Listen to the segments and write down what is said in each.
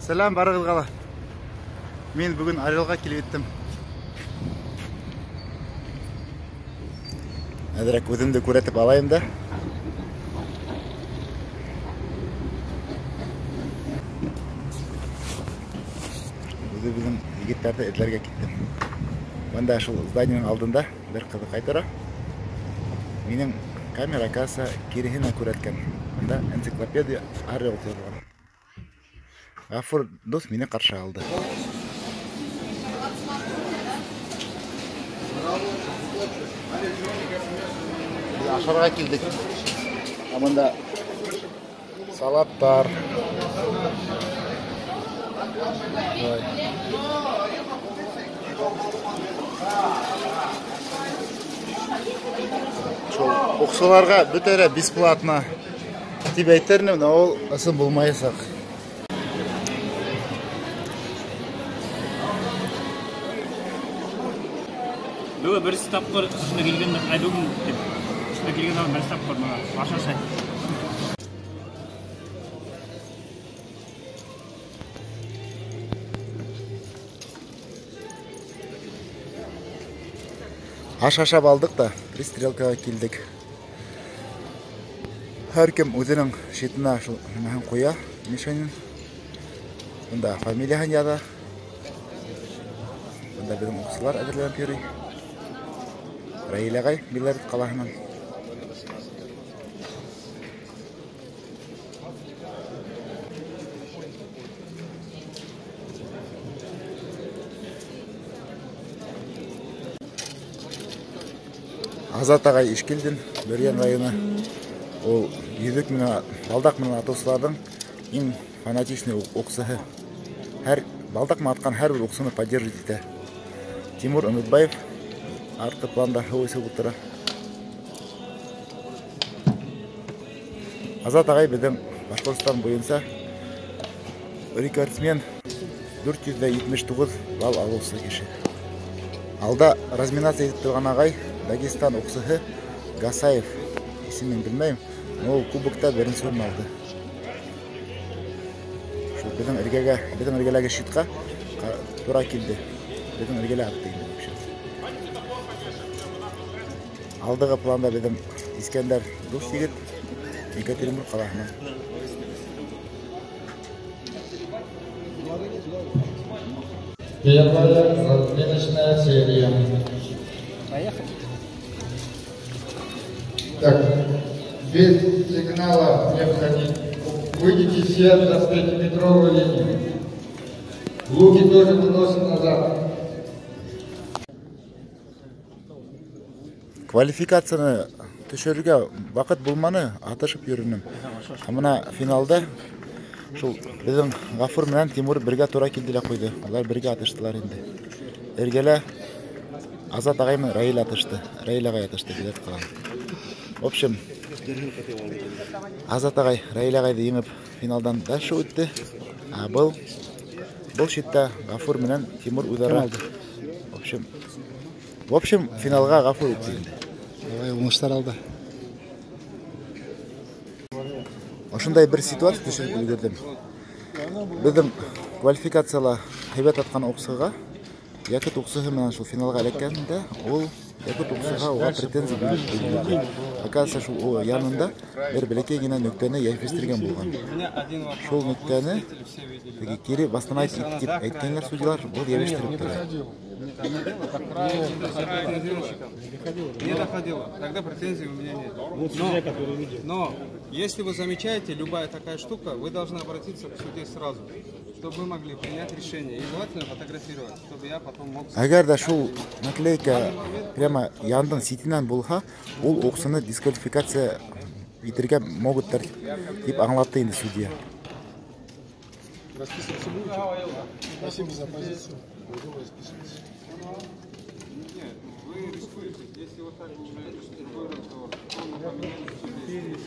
Selam barıqılғала. Мен бүгін Орелға келіп еттім. Әдірек өзімді көретіп алайым да. Өзі біздің егеттерді әділерге кеттім. Онда шыл зданияның алдында бір қызық айтыра. Менің камера касса керехіне көреткен. Онда энциклопедия Орел жазылған. Ғафур дос мені қаршы алды. Ашарға келдік. Аманда салаттар. Оқшыларға бүтері бесплатно деп айттырым, ол сын болмайсақ. Бүгін бір стапқыр үстіне келген әдуім деп. Үстіне келген адам бір стапқыр мұна. Ашаша. Ашашап алдық да, пристрелкаға келдік. Әркім өзінің шетіне қоя, мешанин. Бұнда фамилияған яда. Бұнда біздің ұқсылар әдірлерін перей. Райлағай Белорет қалағынан. Азат ағай Ешкелден, Бөрген районы. Ол езік мені, балдақ мені атосылардың ең фанатичный оқсығы. Балдақ мені атқан әр бір оқсыны поддержит еті. Тимур Үмітбаев артқы планда өсі бұттыра. Азат ағай біздің Башқұртстан бойынша рекордсмен 479 бал алусы кеші. Алда разминация етіп тұрған ағай Дагестан оқсығы Гасаев. Есімін білмейм, ол кубокта бірінші орын алды. Біздің іргелігі шитқа тұра келді. Біздің іргелі атты. Алдығы планда біздің Искендер дос егет Екатеринбург қаласынан. Первая разминочная серия. Поехали. Так, без сигнала не входить. Выйдите все за 5-метровую линию. Луки тоже выносят назад. Квалификацияны түшерге вақыт болманы атышып жүрінім. Мына финалда біздің Ғафур менен Тимур бірге тура келділе қойды. Олар бірге атыштылар енді. Ергелі Азат ағаймен Раил атышты. Раил ағай атышты Белорет қалан. В общем, Азат ағай Раил ағайды еңіп финалдан дальше өтті. Бұл шетті Ғафур менен Тимур удара. В общем, финалға Ғафур өтті. Оңыштар алды. Ошындай бір ситуация түшіріп үлгердім. Біздің квалификациялы хайбет атқан оқсыға, Якыт оқсығы менен финалға әлеккенде, ол Якыт оқсыға оға претензия білді. Оказывается, янында бір білеке гена нүктені ефестірген болған. Шол нүктені кері бастан айткенлер судилар бұл ефестіріп тұрды. Не доходило. Тогда претензий у меня нет. Но если вы замечаете, любая такая штука, вы должны обратиться к суде сразу, чтобы мы могли принять решение. И желательно фотографировать, чтобы я потом мог... Әгер да шул наклейка прямо яндың сетінен болға, ол оқсыны дисквалификация етірге могыттар деп аңлатты енді судья. Спасибо за позицию. Нет, вы рискуете. Если вот так уже такой разговор, то мы поменяем судей.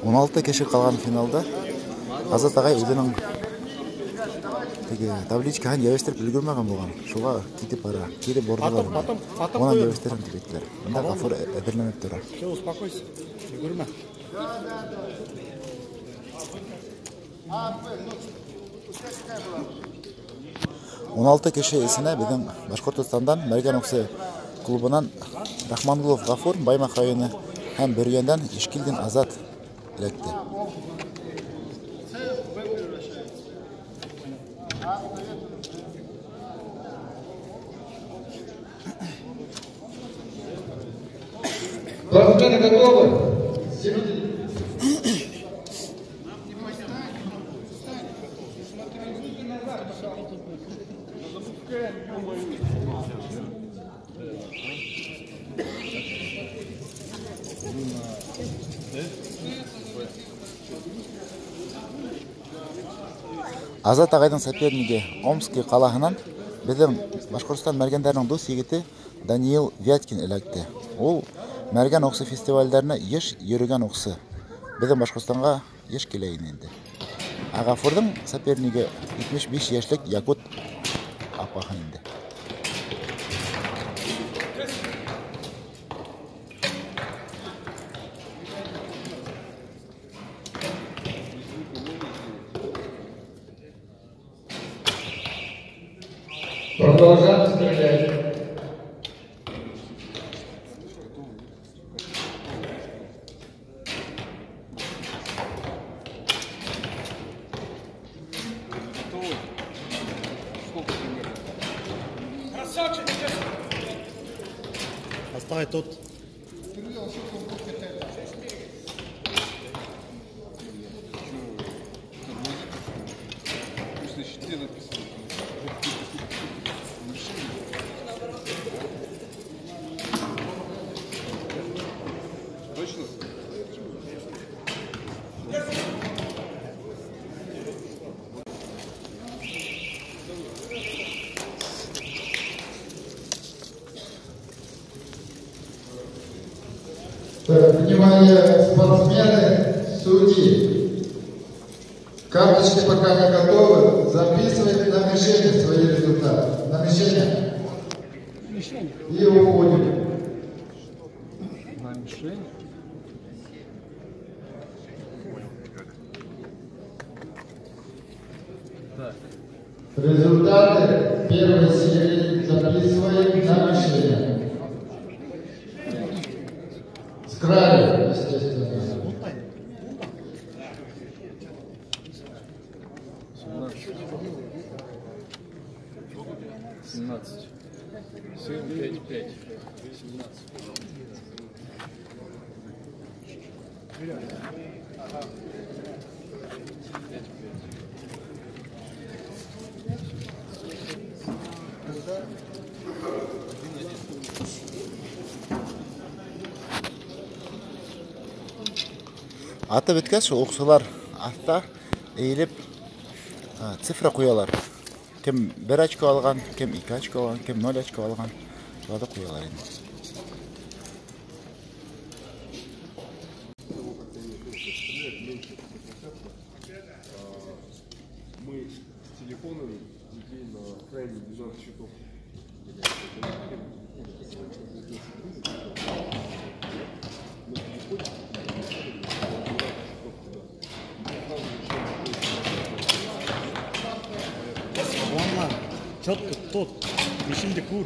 Он 16 кеші қалған финалда Азат ағай өзінің Теги табличканы жабыштырып үлгөрмөгөн болгон. Шуга кетип бара. Кирип бордолор. Потом Онан коем. жабыштырам деп айттылар. Мында гафур эдерленип турат. Все, успокойся. Үлгөрмө. 16 киши исине биздин Башкортостандан Мерген Оксы клубунан Рахмангулов Гафур Баймак району һәм Бөргөндөн Ишкилдин Азат электи. Спортсмены готовы? Азат агайдын соперниги Омский каласынан биздин Башкортостан мергендеринин дос егити Даниил Вяткин электи. Ол Мерген Оксы фестивальдарына еш йөргөн оксы. Биздин Башкортостанга еш келейин энди. Гафурдун соперниги 75 яшлык Якут Апахан энди. Продолжаем стрелять. Оставь тут. Внимание, спортсмены, судьи. Карточки пока не готовы. Записывайте на мишени свои результаты. На мишени. И уходим. На мишень. Результаты первой серии записываем на мишени. С края, естественно. 17. 7, 5, 5. 17. Атып өткәч, оксулар астта эйлеп цифра куялар. Кем 1 очко алган, кем 2 очко алган, кем 0 очко алган. Шуларда куялар инде. Мы телефонами детей на крайне 12 счетов. Ладно. Четко тут. Мишинде кур.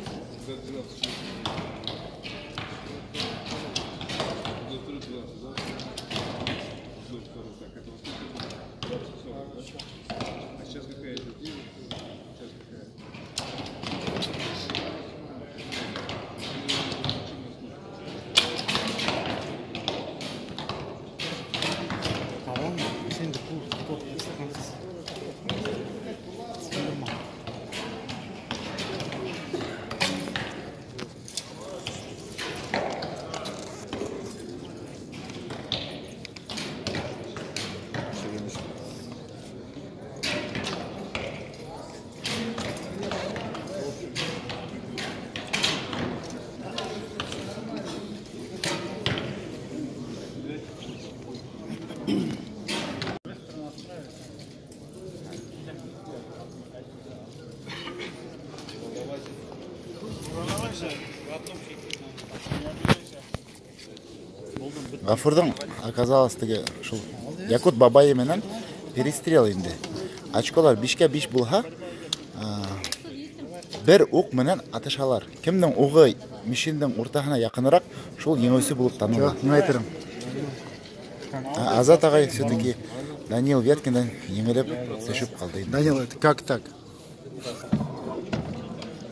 Сейчас какая идет? Сейчас какая? Ладно. Мишинде кур. Тут. Гафурдың оказалось тиги ушул Якут Бабай менен перестрел инде. Очколар 5-5 булса, бер ук менен атышалар. Кимдин угы мишиндин уртасына якыныраак, шул жеңүүсү болуп танылды. Эмне айтырым? Азат агай все-таки Даниил Веткинден жеңилип түшүп калды. Данил, это как так?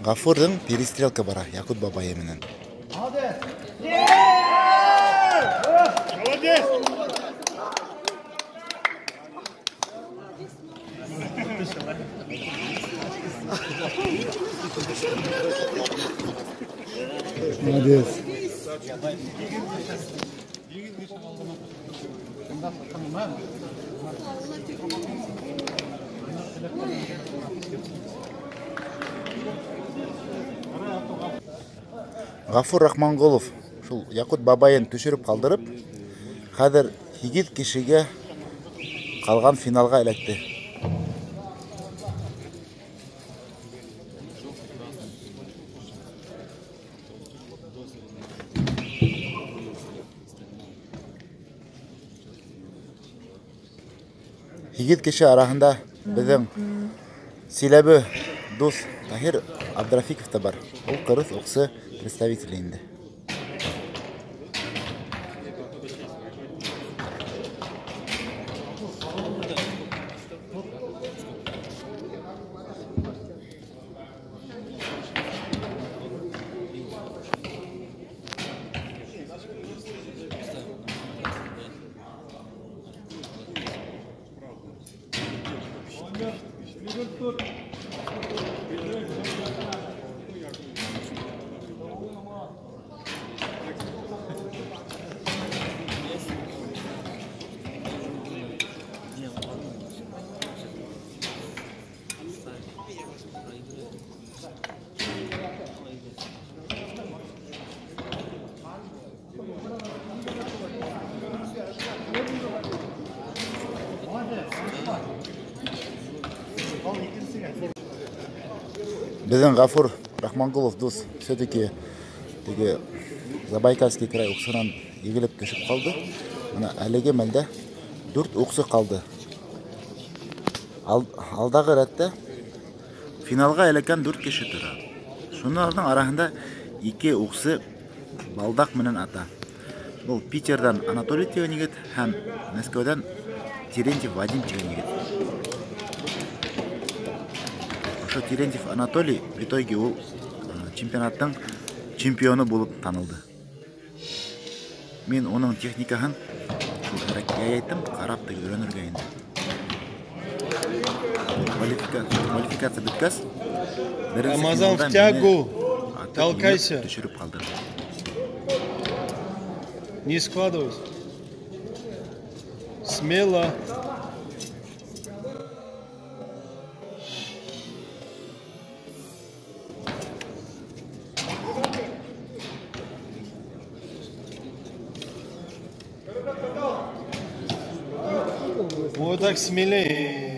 Гафурдың перестрелка бара Якут Бабай менен. Молодец. Гафур Рахмангулов шул Якут Бабайын түшүрүп калдырып, хәзер 8 кишиге калган финалга электи. Хигит киши арасында биздин Силебі дос Тахир Абдрафиков та бар. Ол кыргыз оксы представители инде. Біздің Гафур Рахмангулов дос все-таки Забайкальский край оқсынан егіліп түшіп қалды. Мына әлеге мәлде 4 оқсы қалды. Алдағы рәтті финалға әлекен 4 кеші тұра. Шунлардың арасында 2 оқсы балдақ менен ата. Бұл Питердан Анатолий деген егет һәм Мәскеуден Терентьев Вадим деген егет. Ошо Терентьев Анатолий в итоге ол чемпионаттың чемпионы болып танылды. Мен оның техникасын айттым, қарап та үйренерге енді. Квалификация біткәс. Рамазан в тягу. Толкайся. Түшіріп қалдырды. Не складывайся. Смело. Вот так смелее.